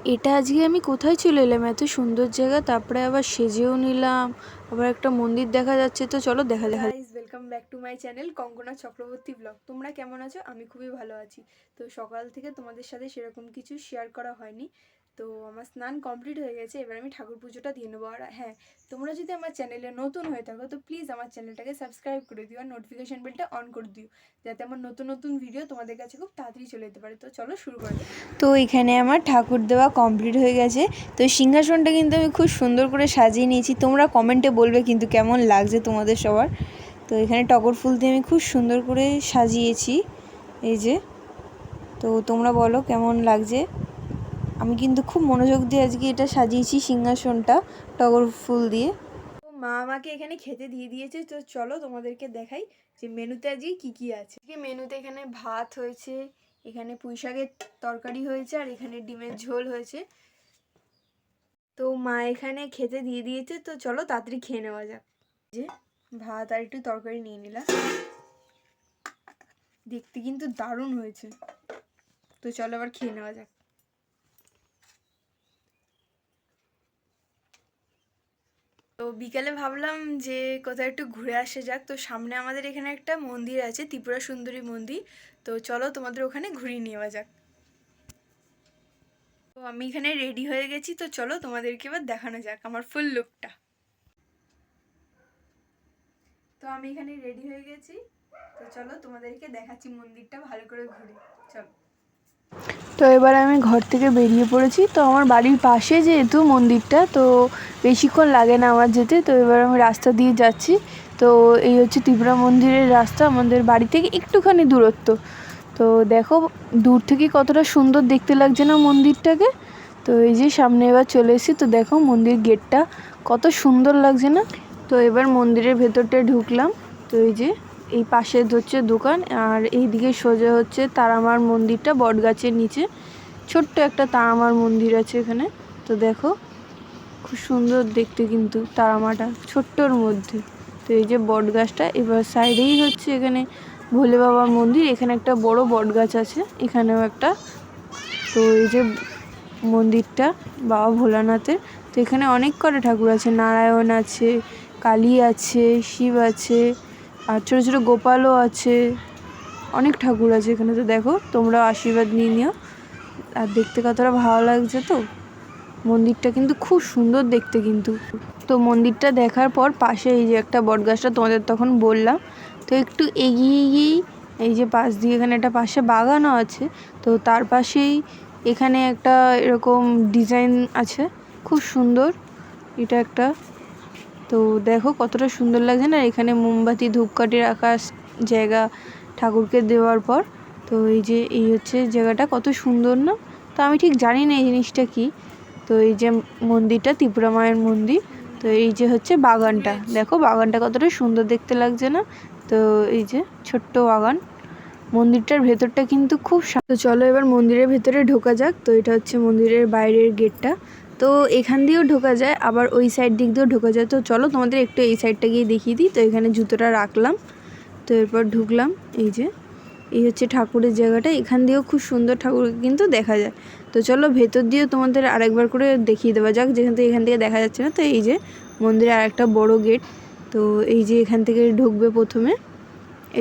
এটা আজকে আমি কোথায় চলে এলাম, এত সুন্দর জায়গা, তারপরে আবার সেজেও নিলাম, আবার একটা মন্দির দেখা যাচ্ছে। তো চলো দেখা দেখা। Guys, welcome back to my channel Konkona Chakraborty blog. তোমরা কেমন আছো? আমি খুবই ভালো আছি। তো সকাল থেকে তোমাদের সাথে সেরকম কিছু শেয়ার করা হয়নি। তো আমার স্নান কমপ্লিট হয়ে গেছে, এবার আমি ঠাকুর পুজোটা দিয়ে নেবো। আর হ্যাঁ, তোমরা যদি আমার চ্যানেলে নতুন হয়ে থাকো তো প্লিজ আমার চ্যানেলটাকে সাবস্ক্রাইব করে দিও আর নোটিফিকেশন বেলটা অন করে দিও, যাতে আমার নতুন নতুন ভিডিও তোমাদের কাছে খুব তাড়াতাড়ি চলে যেতে পারে। তো চলো শুরু করা যাক। তো এখানে আমার ঠাকুর দেওয়া কমপ্লিট হয়ে গেছে। তো সিংহাসনটা কিন্তু আমি খুব সুন্দর করে সাজিয়ে নিয়েছি। তোমরা কমেন্টে বলবে কিন্তু কেমন লাগছে তোমাদের সবার। তো এখানে টগর ফুল দিয়ে আমি খুব সুন্দর করে সাজিয়েছি, এই যে। তো তোমরা বলো কেমন লাগছে। আমি কিন্তু খুব মনোযোগ দিয়ে আজকে এটা সাজিয়েছি, সিংহাসনটা টগর ফুল দিয়ে। তো মা আমাকে এখানে খেতে দিয়ে দিয়েছে। তো চলো তোমাদেরকে দেখাই যে মেনুতে আজকে কী কী আছে। মেনুতে এখানে ভাত হয়েছে, এখানে পুঁই শাকের তরকারি হয়েছে, আর এখানে ডিমের ঝোল হয়েছে। তো মা এখানে খেতে দিয়ে দিয়েছে। তো চলো তাড়াতাড়ি খেয়ে নেওয়া যাক। যে ভাত আর একটু তরকারি নিয়ে নিলাম, দেখতে কিন্তু দারুণ হয়েছে। তো চলো আবার খেয়ে নেওয়া যাক। তো বিকালে ভাবলাম যে কোথাও একটু ঘুরে আসা যাক। তো সামনে আমাদের এখানে একটা মন্দির আছে, ত্রিপুরা সুন্দরী মন্দির। তো চলো তোমাদের ওখানে ঘুরিয়ে নেওয়া যাক। তো আমি এখানে রেডি হয়ে গেছি। তো চলো তোমাদেরকে এবার দেখানো যাক আমার ফুল লুকটা। তো আমি এখানে রেডি হয়ে গেছি। তো চলো তোমাদেরকে দেখাচ্ছি মন্দিরটা ভালো করে ঘুরে। চলো। তো এবার আমি ঘর থেকে বেরিয়ে পড়েছি। তো আমার বাড়ির পাশে যেহেতু মন্দিরটা, তো বেশিক্ষণ লাগে না আমার যেতে। তো এবার আমি রাস্তা দিয়ে যাচ্ছি। তো এই হচ্ছে ত্রিপুরা মন্দিরের রাস্তা, আমাদের বাড়ি থেকে একটুখানি দূরত্ব। তো দেখো দূর থেকে কতটা সুন্দর দেখতে লাগছে না মন্দিরটাকে। তো এই যে সামনে এবার চলে এসেছি। তো দেখো মন্দির গেটটা কত সুন্দর লাগছে না। তো এবার মন্দিরের ভেতরটা ঢুকলাম। তো এই যে এই পাশে হচ্ছে দোকান, আর এইদিকে সোজা হচ্ছে তারামার মন্দিরটা, বটগাছের নিচে ছোট্ট একটা তারামার মন্দির আছে এখানে। তো দেখো খুব সুন্দর দেখতে কিন্তু তারামাটা ছোট্টর মধ্যে। তো এই যে বটগাছটা, এবার সাইডেই হচ্ছে এখানে ভোলে বাবার মন্দির। এখানে একটা বড় বটগাছ আছে, এখানেও একটা। তো এই যে মন্দিরটা বাবা ভোলানাথের। তো এখানে অনেক কটা ঠাকুর আছে, নারায়ণ আছে, কালী আছে, শিব আছে, আর ছোটো ছোটো গোপালও আছে, অনেক ঠাকুর আছে এখানে। তো দেখো তোমরাও আশীর্বাদ নিয়ে নিও। আর দেখতে কতটা ভালো লাগছে। তো মন্দিরটা কিন্তু খুব সুন্দর দেখতে কিন্তু। তো মন্দিরটা দেখার পর পাশে এই যে একটা বটগাছটা তোমাদের তখন বললাম, তো একটু এগিয়ে গিয়েই এই যে পাশ দিয়ে এখানে একটা পাশে বাগানও আছে। তো তার পাশেই এখানে একটা এরকম ডিজাইন আছে, খুব সুন্দর এটা একটা। তো দেখো কতটা সুন্দর লাগছে না। এখানে মোমবাতি ধূপকাঠি রাখার জায়গা ঠাকুরকে দেওয়ার পর। তো এই যে এই হচ্ছে জায়গাটা কত সুন্দর না। তো আমি ঠিক জানি না এই জিনিসটা কি। তো এই যে মন্দিরটা ত্রিপুরা মায়ের মন্দির। তো এই যে হচ্ছে বাগানটা, দেখো বাগানটা কতটা সুন্দর দেখতে লাগছে না। তো এই যে ছোট্ট বাগান, মন্দিরটার ভেতরটা কিন্তু খুব। তো চলো এবার মন্দিরের ভেতরে ঢোকা যাক। তো এটা হচ্ছে মন্দিরের বাইরের গেটটা। তো এখান দিয়েও ঢোকা যায়, আবার ওই সাইড দিক দিয়েও ঢোকা যায়। তো চলো তোমাদের একটু এই সাইডটা গিয়ে দেখিয়ে দিই। তো এখানে জুতোটা রাখলাম। তো এরপর ঢুকলাম। এই যে এই হচ্ছে ঠাকুরের জায়গাটা, এখান দিয়েও খুব সুন্দর ঠাকুরকে কিন্তু দেখা যায়। তো চলো ভেতর দিয়েও তোমাদের আরেকবার করে দেখিয়ে দেওয়া যাক, যেখান থেকে এখান থেকে দেখা যাচ্ছে না। তো এই যে মন্দিরে আরেকটা বড় গেট। তো এই যে এখান থেকে ঢুকবে প্রথমে,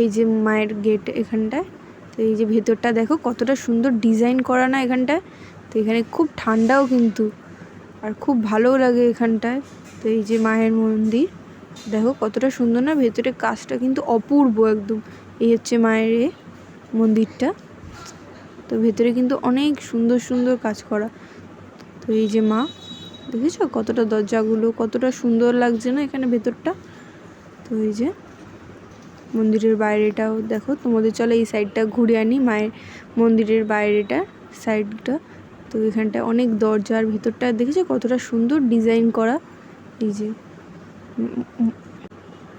এই যে মায়ের গেট এখানটায়। তো এই যে ভেতরটা দেখো কতটা সুন্দর ডিজাইন করা না এখানটায়। তো এখানে খুব ঠান্ডাও কিন্তু, আর খুব ভালোও লাগে এখানটায়। তো এই যে মায়ের মন্দির, দেখো কতটা সুন্দর না, ভেতরে কাজটা কিন্তু অপূর্ব একদম। এই হচ্ছে মায়ের মন্দিরটা। তো ভেতরে কিন্তু অনেক সুন্দর সুন্দর কাজ করা। তো এই যে মা, দেখেছো কতটা দরজাগুলো কতটা সুন্দর লাগছে না এখানে ভেতরটা। তো এই যে মন্দিরের বাইরেটাও দেখো তোমাদের, চলো এই সাইডটা ঘুরে আনি মায়ের মন্দিরের বাইরেটা সাইডটা। তো এখানটা অনেক দরজার ভিতরটা দেখেছো কতটা সুন্দর ডিজাইন করা। এই যে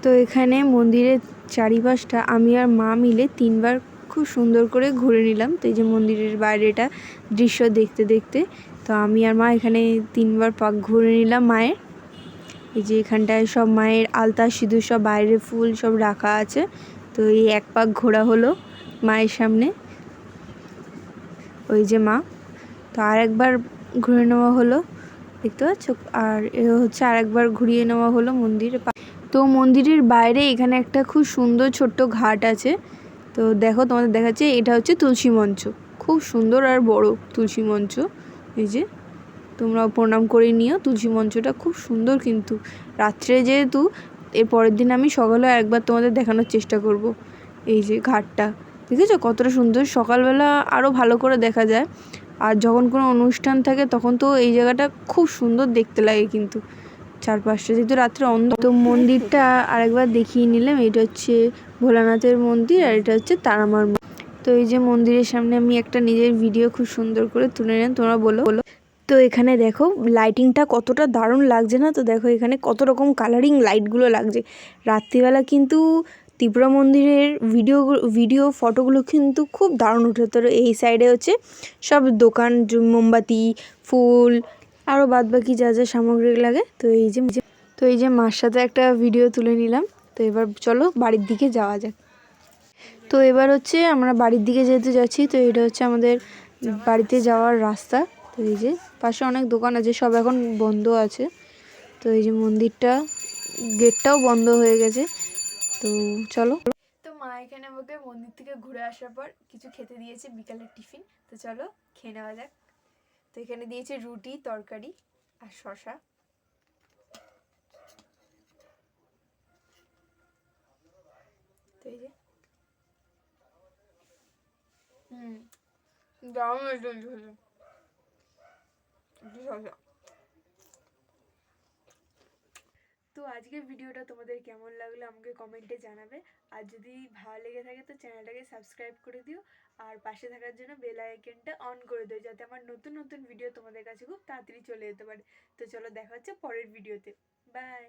তো এখানে মন্দিরের চারিপাশটা আমি আর মা মিলে 3বার খুব সুন্দর করে ঘুরে নিলাম। তো এই যে মন্দিরের বাইরেটা দৃশ্য দেখতে দেখতে, তো আমি আর মা এখানে 3বার পাক ঘুরে নিলাম মায়ের। এই যে এখানটায় সব মায়ের আলতা সিঁদুর সব বাইরে ফুল সব রাখা আছে। তো এই এক পাক ঘোরা হলো মায়ের সামনে। ওই যে মা। তো আর একবার ঘুরে নেওয়া হলো, দেখতে পাচ্ছ। আর এ হচ্ছে আরেকবার ঘুরিয়ে নেওয়া হলো মন্দিরে। তো মন্দিরের বাইরে এখানে একটা খুব সুন্দর ছোট্ট ঘাট আছে। তো দেখো তোমাদের দেখাচ্ছে, এটা হচ্ছে তুলসী মঞ্চ, খুব সুন্দর আর বড় তুলসী মঞ্চ। এই যে তোমরাও প্রণাম করে নিও। তুলসী মঞ্চটা খুব সুন্দর, কিন্তু রাত্রে যেহেতু, এর পরের দিন আমি সকালে একবার তোমাদের দেখানোর চেষ্টা করব। এই যে ঘাটটা দেখেছো কতটা সুন্দর, সকালবেলা আরও ভালো করে দেখা যায়। আর যখন কোনো অনুষ্ঠান থাকে তখন তো এই জায়গাটা খুব সুন্দর দেখতে লাগে, কিন্তু চারপাশটা যেহেতু রাত্রে অন্ধকার। তো মন্দিরটা আরেকবার দেখিয়ে নিলাম। এটা হচ্ছে ভোলানাথের মন্দির, আর এটা হচ্ছে তারামার মন্দির। তো এই যে মন্দিরের সামনে আমি একটা নিজের ভিডিও খুব সুন্দর করে তুলে নিলাম, তোমরা বলো। তো এখানে দেখো লাইটিংটা কতটা দারুণ লাগছে না? তো দেখো এখানে কত রকম কালারিং লাইটগুলো লাগছে রাত্রিবেলা, কিন্তু ত্রিপুরা মন্দিরের ভিডিও ফটোগুলো কিন্তু খুব দারুণ ওঠে। তো এই সাইডে হচ্ছে সব দোকান, মোমবাতি, ফুল, আরও বাদবাকি যা যা সামগ্রী লাগে। তো এই যে মার সাথে একটা ভিডিও তুলে নিলাম। তো এবার চলো বাড়ির দিকে যাওয়া যাক। তো এবার হচ্ছে আমরা বাড়ির দিকে যেহেতু যাচ্ছি, তো এটা হচ্ছে আমাদের বাড়িতে যাওয়ার রাস্তা। তো এই যে পাশে অনেক দোকান আছে, সব এখন বন্ধ আছে। তো এই যে মন্দিরটা গেটটাও বন্ধ হয়ে গেছে। তো চলো। তো মা এখানে আমাকে মন্দির থেকে ঘুরে আসার পর কিছু খেতে দিয়েছে, বিকালের টিফিন। তো চলো খেয়ে নেওয়া যাক। তো এখানে দিয়েছে রুটি, তরকারি আর শশা। তো এই যে দারুণ হয়েছে শশা। তো আজকের ভিডিওটা তোমাদের কেমন লাগলো আমাকে কমেন্টে জানাবে। আর যদি ভালো লেগে থাকে তো চ্যানেলটাকে সাবস্ক্রাইব করে দিও, আর পাশে থাকার জন্য বেল আইকনটা অন করে দিও, যাতে আমার নতুন নতুন ভিডিও তোমাদের কাছে খুব তাড়াতাড়ি চলে যেতে পারে। তো চলো দেখা হচ্ছে পরের ভিডিওতে। বাই।